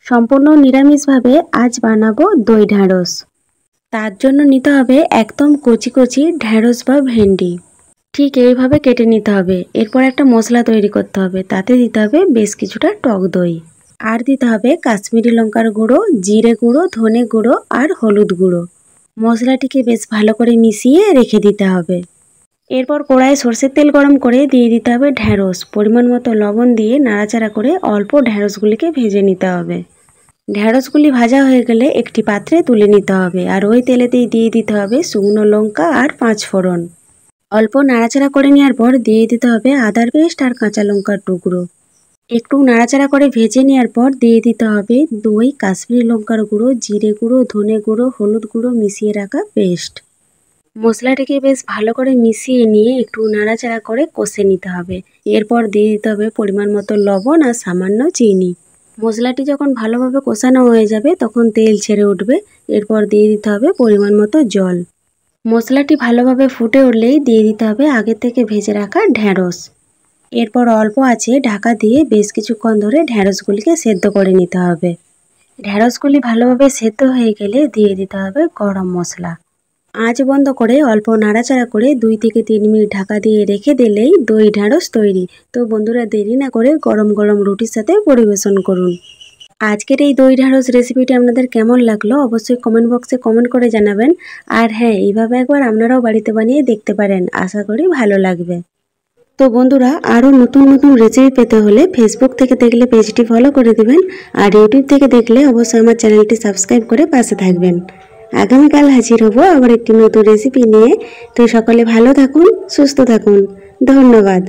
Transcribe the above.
সম্পূর্ণ নিরামিষভাবে আজ বানাবো দই ঢ্যাঁড়স। তার জন্য নিতে হবে একদম কচি কচি ঢ্যাঁড়স বা ভেন্ডি। ঠিক এইভাবে কেটে নিতে হবে। এরপর একটা মশলা তৈরি করতে হবে। তাতে দিতে হবে বেশ কিছুটা টক দই, আর দিতে হবে কাশ্মীরি লঙ্কার গুঁড়ো, জিরে গুঁড়ো, ধনে গুঁড়ো আর হলুদ গুঁড়ো। মশলাটিকে বেশ ভালো করে মিশিয়ে রেখে দিতে হবে। এরপর কড়াইয়ে সরষের তেল গরম করে দিয়ে দিতে হবে ঢ্যাঁড়স। পরিমাণ মতো লবণ দিয়ে নাড়াচাড়া করে অল্প ঢ্যাঁড়সগুলিকে ভেজে নিতে হবে। ঢ্যাঁড়সগুলি ভাজা হয়ে গেলে একটি পাত্রে তুলে নিতে হবে, আর ওই তেলেতেই দিয়ে দিতে হবে শুকনো লঙ্কা আর 5 ফোড়ন। অল্প নাড়াচাড়া করে নেওয়ার পর দিয়ে দিতে হবে আদার পেস্ট আর কাঁচা লঙ্কার টুকরো। একটু নাড়াচাড়া করে ভেজে নেওয়ার পর দিয়ে দিতে হবে দই, কাশ্মীরি লঙ্কার গুঁড়ো, জিরে গুঁড়ো, ধনে গুঁড়ো, হলুদ গুঁড়ো মিশিয়ে রাখা পেস্ট। মশলাটিকে বেশ ভালো করে মিশিয়ে নিয়ে একটু নাড়াচাড়া করে কষে নিতে হবে। এরপর দিয়ে দিতে হবে পরিমাণ মতো লবণ আর সামান্য চিনি। মশলাটি যখন ভালোভাবে কষানো হয়ে যাবে তখন তেল ছেড়ে উঠবে। এরপর দিয়ে দিতে হবে পরিমাণ মতো জল। মশলাটি ভালোভাবে ফুটে উঠলেই দিয়ে দিতে হবে আগে থেকে ভেজে রাখা ঢ্যাঁড়স। এরপর অল্প আঁচে ঢাকা দিয়ে বেশ কিছুক্ষণ ধরে ঢ্যাঁড়সগুলিকে সেদ্ধ করে নিতে হবে। ঢ্যাঁড়সগুলি ভালোভাবে সেদ্ধ হয়ে গেলে দিয়ে দিতে হবে গরম মশলা। আঁচ বন্ধ করে অল্প নাড়াচাড়া করে 2 থেকে 3 মিনিট ঢাকা দিয়ে রেখে দিলেই দই ঢ্যাঁড়স তৈরি। তো বন্ধুরা, দেরি না করে গরম গরম রুটির সাথে পরিবেশন করুন। আজকের এই দই ঢ্যাঁড়স রেসিপিটি আপনাদের কেমন লাগলো অবশ্যই কমেন্ট বক্সে কমেন্ট করে জানাবেন। আর হ্যাঁ, এইভাবে একবার আপনারাও বাড়িতে বানিয়ে দেখতে পারেন, আশা করি ভালো লাগবে। তো বন্ধুরা, আরও নতুন নতুন রেসিপি পেতে হলে ফেসবুক থেকে দেখলে পেজটি ফলো করে দেবেন, আর ইউটিউব থেকে দেখলে অবশ্যই আমার চ্যানেলটি সাবস্ক্রাইব করে পাশে থাকবেন। আগামীকাল হাজির হব আবার একটি নতুন রেসিপি নিয়ে। তো সকলে ভালো থাকুন, সুস্থ থাকুন। ধন্যবাদ।